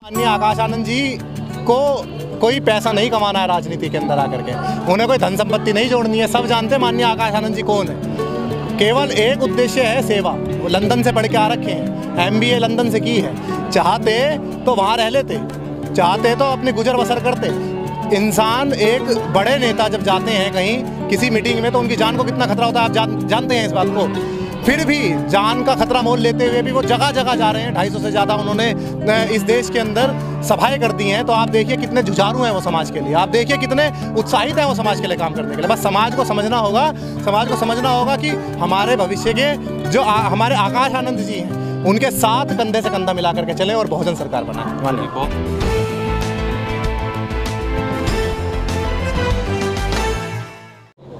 माननीय आकाश आनंद जी को कोई पैसा नहीं कमाना है राजनीति के अंदर आकर के, उन्हें कोई धन संपत्ति नहीं जोड़नी है। सब जानते हैं माननीय आकाश आनंद जी कौन है। केवल एक उद्देश्य है सेवा। वो लंदन से पढ़ के आ रखे हैं, MBA लंदन से की है। चाहते तो वहाँ रह लेते, चाहते तो अपनी गुजर बसर करते। इंसान एक बड़े नेता जब जाते हैं कहीं किसी मीटिंग में तो उनकी जान को कितना खतरा होता है आप जानते हैं इस बात को। फिर भी जान का खतरा मोल लेते हुए भी वो जगह जगह जा रहे हैं। 250 से ज़्यादा उन्होंने इस देश के अंदर सभाएं कर दी हैं। तो आप देखिए कितने जुझारू हैं वो समाज के लिए, आप देखिए कितने उत्साहित हैं वो समाज के लिए काम करने के लिए। बस समाज को समझना होगा कि हमारे भविष्य के जो हमारे आकाश आनंद जी हैं उनके साथ कंधे से कंधा मिला करके चलें और बहुजन सरकार बनाएं।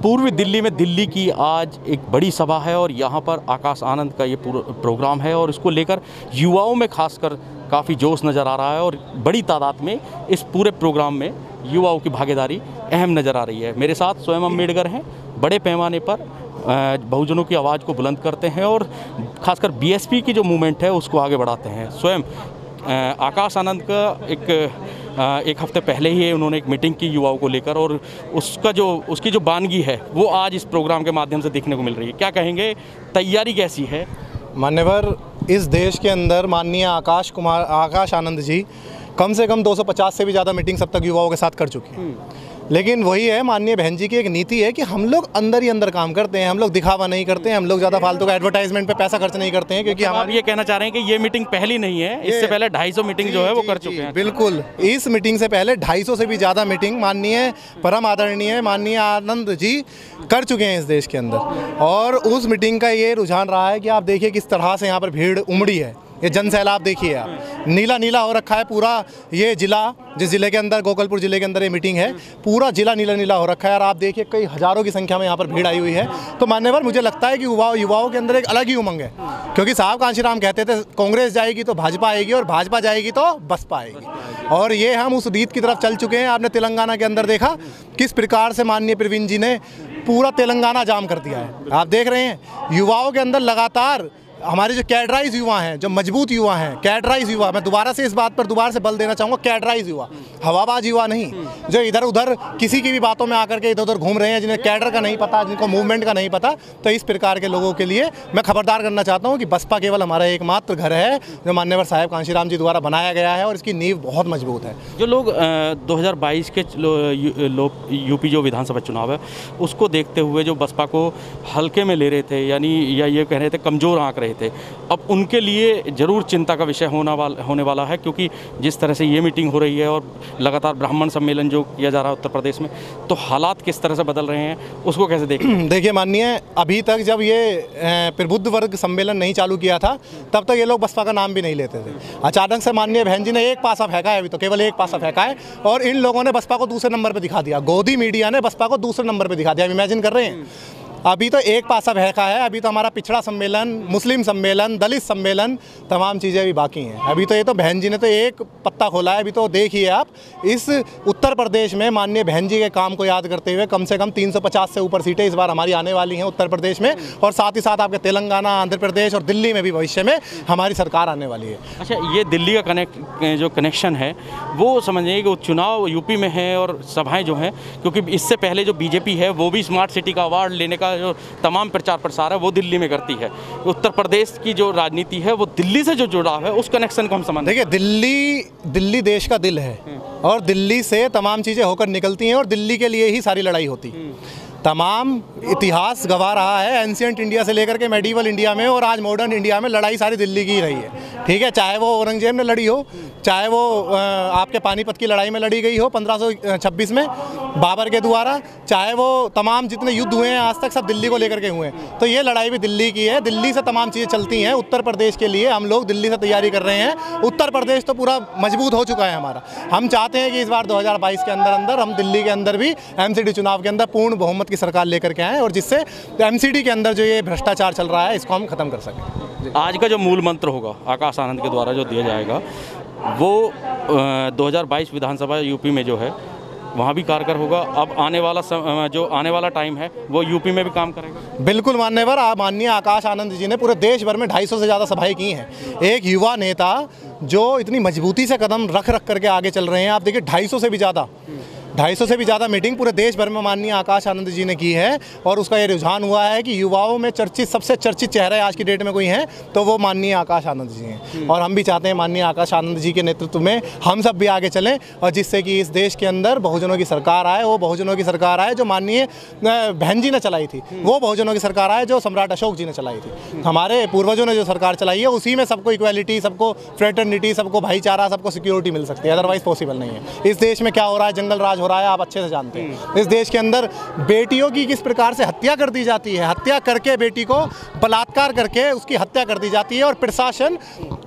पूर्वी दिल्ली में दिल्ली की आज एक बड़ी सभा है और यहाँ पर आकाश आनंद का ये पूरा प्रोग्राम है और इसको लेकर युवाओं में खासकर काफ़ी जोश नज़र आ रहा है और बड़ी तादाद में इस पूरे प्रोग्राम में युवाओं की भागीदारी अहम नज़र आ रही है। मेरे साथ स्वयं अम्बेडकर हैं, बड़े पैमाने पर बहुजनों की आवाज़ को बुलंद करते हैं और ख़ासकर BSP की जो मूवमेंट है उसको आगे बढ़ाते हैं। स्वयं आकाश आनंद का एक हफ्ते पहले ही उन्होंने एक मीटिंग की युवाओं को लेकर और उसकी जो बानगी है वो आज इस प्रोग्राम के माध्यम से देखने को मिल रही है। क्या कहेंगे, तैयारी कैसी है? मान्यवर, इस देश के अंदर माननीय आकाश आनंद जी कम से कम 250 से भी ज़्यादा मीटिंग्स अब तक युवाओं के साथ कर चुके हैं। लेकिन वही है, माननीय बहन जी की एक नीति है कि हम लोग अंदर ही अंदर काम करते हैं, हम लोग दिखावा नहीं करते हैं, हम लोग ज़्यादा फालतू का एडवर्टाइजमेंट पे पैसा खर्च नहीं करते हैं। क्योंकि हम ये कहना चाह रहे हैं कि ये मीटिंग पहली नहीं है, इससे पहले 250 मीटिंग जो है वो कर चुके हैं। बिल्कुल, इस मीटिंग से पहले 250 से भी ज़्यादा मीटिंग माननीय परम आदरणीय माननीय आनंद जी कर चुके हैं इस देश के अंदर। और उस मीटिंग का ये रुझान रहा है कि आप देखिए किस तरह से यहाँ पर भीड़ उमड़ी है। ये जन सैलाब देखिए आप, नीला नीला हो रखा है पूरा ये ज़िला, जिस ज़िले के अंदर गोकलपुर ज़िले के अंदर ये मीटिंग है, पूरा ज़िला नीला नीला हो रखा है। और आप देखिए कई हज़ारों की संख्या में यहाँ पर भीड़ आई हुई है। तो मान्यवर, मुझे लगता है कि युवाओं के अंदर एक अलग ही उमंग है। क्योंकि साहब कांशीराम कहते थे कांग्रेस जाएगी तो भाजपा आएगी और भाजपा जाएगी तो बसपा आएगी। और ये हम उस रीत की तरफ चल चुके हैं। आपने तेलंगाना के अंदर देखा किस प्रकार से माननीय प्रवीण जी ने पूरा तेलंगाना जाम कर दिया है। आप देख रहे हैं युवाओं के अंदर लगातार हमारे जो कैडराइज युवा हैं, जो मजबूत युवा हैं, कैडराइज युवा, मैं दोबारा से इस बात पर दोबारा से बल देना चाहूँगा, कैडराइज युवा, हवाबाज युवा नहीं, जो इधर उधर किसी की भी बातों में आकर के इधर उधर घूम रहे हैं, जिन्हें कैडर का नहीं पता, जिनको मूवमेंट का नहीं पता। तो इस प्रकार के लोगों के लिए मैं खबरदार करना चाहता हूँ कि बसपा केवल हमारा एकमात्र घर है जो मान्यवर साहब कांशीराम जी द्वारा बनाया गया है और इसकी नींव बहुत मजबूत है। जो लोग 2022 के यूपी जो विधानसभा चुनाव है उसको देखते हुए जो बसपा को हल्के में ले रहे थे, यानी या ये कह रहे थे कमज़ोर आंक रहे थे, अब उनके लिए ज़रूर चिंता का विषय होने वाला है। क्योंकि जिस तरह से ये मीटिंग हो रही है और लगातार ब्राह्मण सम्मेलन जो किया जा रहा है उत्तर प्रदेश में, तो हालात किस तरह से बदल रहे हैं उसको कैसे देखें? देखिए माननीय, अभी तक जब ये प्रबुद्ध वर्ग सम्मेलन नहीं चालू किया था तब तक ये लोग बसपा का नाम भी नहीं लेते थे। अचानक से माननीय बहन जी ने एक पासा फेंका है, अभी तो केवल एक पासा फेंका है और इन लोगों ने बसपा को दूसरे नंबर पर दिखा दिया। गोदी मीडिया ने बसपा को दूसरे नंबर पर दिखा दिया। इमेजिन कर रहे हैं, अभी तो एक पासा फेंका है। अभी तो हमारा पिछड़ा सम्मेलन, मुस्लिम सम्मेलन, दलित सम्मेलन, तमाम चीज़ें अभी बाकी हैं। अभी तो ये तो बहन जी ने तो एक पत्ता खोला है। अभी तो देखिए आप, इस उत्तर प्रदेश में माननीय बहन जी के काम को याद करते हुए कम से कम 350 से ऊपर सीटें इस बार हमारी आने वाली हैं उत्तर प्रदेश में। और साथ ही साथ आपके तेलंगाना, आंध्र प्रदेश और दिल्ली में भी भविष्य में हमारी सरकार आने वाली है। अच्छा, ये दिल्ली का जो कनेक्शन है वो समझिए कि चुनाव यूपी में है और सभाएँ जो हैं, क्योंकि इससे पहले जो BJP है वो भी स्मार्ट सिटी का अवार्ड लेने का जो तमाम प्रचार प्रसार है वो दिल्ली में करती है। उत्तर प्रदेश की जो राजनीति है वो दिल्ली से जो जुड़ाव है उस कनेक्शन को हम समझ। देखिए, दिल्ली देश का दिल है और दिल्ली से तमाम चीज़ें होकर निकलती हैं और दिल्ली के लिए ही सारी लड़ाई होती है। तमाम इतिहास गवा रहा है, एंशिएंट इंडिया से लेकर के मेडिवल इंडिया में और आज मॉडर्न इंडिया में लड़ाई सारी दिल्ली की ही रही है। ठीक है, चाहे वो औरंगजेब ने लड़ी हो, चाहे वो आपके पानीपत की लड़ाई में लड़ी गई हो 1526 में बाबर के द्वारा, चाहे वो तमाम जितने युद्ध हुए हैं आज तक सब दिल्ली को लेकर के हुए हैं। तो ये लड़ाई भी दिल्ली की है, दिल्ली से तमाम चीज़ें चलती हैं। उत्तर प्रदेश के लिए हम लोग दिल्ली से तैयारी कर रहे हैं। उत्तर प्रदेश तो पूरा मजबूत हो चुका है हमारा। हम चाहते हैं कि इस बार 2022 के अंदर हम दिल्ली के अंदर भी MCD चुनाव के अंदर पूर्ण बहुमत की सरकार लेकर के आएँ और जिससे MCD के अंदर जो ये भ्रष्टाचार चल रहा है इसको हम ख़त्म कर सकें। आज का जो मूल मंत्र होगा आकाश आनंद के द्वारा जो दिया जाएगा वो 2022 विधानसभा यूपी में जो है वहाँ भी कारगर होगा। अब जो आने वाला टाइम है वो यूपी में भी काम करेगा। बिल्कुल मान्यवर, माननीय आकाश आनंद जी ने पूरे देश भर में 250 से ज़्यादा सभाएं की हैं। एक युवा नेता जो इतनी मजबूती से कदम रख करके आगे चल रहे हैं। आप देखिए 250 से भी ज़्यादा मीटिंग पूरे देश भर में माननीय आकाश आनंद जी ने की है। और उसका ये रुझान हुआ है कि युवाओं में सबसे चर्चित चेहरे आज की डेट में कोई हैं तो वो माननीय आकाश आनंद जी हैं। और हम भी चाहते हैं माननीय आकाश आनंद जी के नेतृत्व में हम सब भी आगे चलें और जिससे कि इस देश के अंदर बहुजनों की सरकार आए। वो बहुजनों की सरकार आए जो माननीय बहन जी ने चलाई थी, वो बहुजनों की सरकार आए जो सम्राट अशोक जी ने चलाई थी। हमारे पूर्वजों ने जो सरकार चलाई है उसी में सबको इक्वालिटी, सबको फ्रेटर्निटी, सबको भाईचारा, सबको सिक्योरिटी मिल सकती है, अदरवाइज पॉसिबल नहीं है। इस देश में क्या हो रहा है, जंगल राज हो रहा है, आप अच्छे से जानते हैं। इस देश के अंदर बेटियों की किस प्रकार से हत्या कर दी जाती है, हत्या करके बेटी को बलात्कार करके उसकी हत्या कर दी जाती है और प्रशासन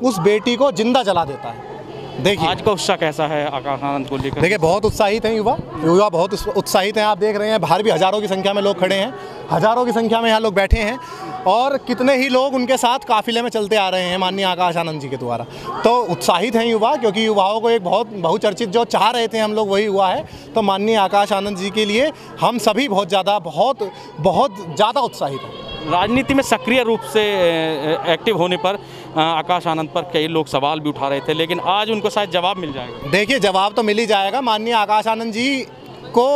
उस बेटी को जिंदा जला देता है। देखिए आज का उत्साह कैसा है आकाश आनंद को लेकर? देखिए बहुत उत्साहित हैं युवा बहुत उत्साहित हैं। आप देख रहे हैं बाहर भी हज़ारों की संख्या में लोग खड़े हैं, हज़ारों की संख्या में यहाँ लोग बैठे हैं और कितने ही लोग उनके साथ काफिले में चलते आ रहे हैं माननीय आकाश आनंद जी के द्वारा। तो उत्साहित हैं युवा, क्योंकि युवाओं को एक बहुत बहुचर्चित जो चाह रहे थे हम लोग वही हुआ है। तो माननीय आकाश आनंद जी के लिए हम सभी बहुत ज़्यादा उत्साहित हैं। राजनीति में सक्रिय रूप से एक्टिव होने पर आकाश आनंद पर कई लोग सवाल भी उठा रहे थे, लेकिन आज उनको शायद जवाब मिल जाएगा। देखिए जवाब तो मिल ही जाएगा। माननीय आकाश आनंद जी को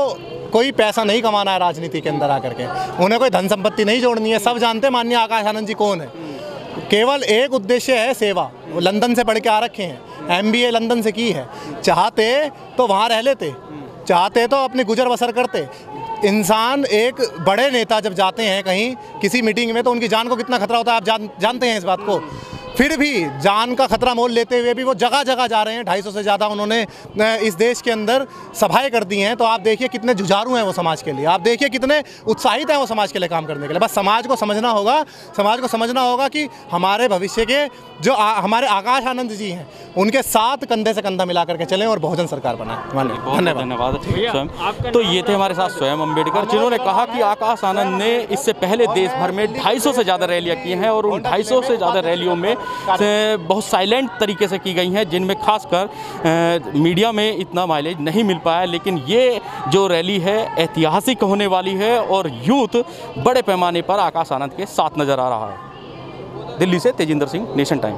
कोई पैसा नहीं कमाना है राजनीति के अंदर आकर के, उन्हें कोई धन संपत्ति नहीं जोड़नी है। सब जानते हैं माननीय आकाश आनंद जी कौन है। केवल एक उद्देश्य है सेवा। वो लंदन से पढ़ के आ रखे हैं, MBA लंदन से की है। चाहते तो वहाँ रह लेते, चाहते तो अपनी गुजर बसर करते। इंसान एक बड़े नेता जब जाते हैं कहीं किसी मीटिंग में तो उनकी जान को कितना खतरा होता है, आप जानते हैं इस बात को। फिर भी जान का खतरा मोल लेते हुए भी वो जगह जगह जा रहे हैं। 250 से ज़्यादा उन्होंने इस देश के अंदर सभाएं कर दी हैं। तो आप देखिए कितने जुझारू हैं वो समाज के लिए, आप देखिए कितने उत्साहित हैं वो समाज के लिए काम करने के लिए। बस समाज को समझना होगा कि हमारे भविष्य के जो हमारे आकाश आनंद जी हैं उनके साथ कंधे से कंधा मिला करके चलें और बहुजन सरकार बनाएं। धन्यवाद स्वयं। तो ये थे हमारे साथ स्वयं अम्बेडकर, जिन्होंने कहा कि आकाश आनंद ने इससे पहले देश भर में 250 से ज़्यादा रैलियाँ की हैं और उन 250 से ज़्यादा रैलियों में बहुत साइलेंट तरीके से की गई हैं, जिनमें खासकर मीडिया में इतना माइलेज नहीं मिल पाया। लेकिन ये जो रैली है ऐतिहासिक होने वाली है और यूथ बड़े पैमाने पर आकाश आनंद के साथ नज़र आ रहा है। दिल्ली से तेजिंदर सिंह, नेशन टाइम।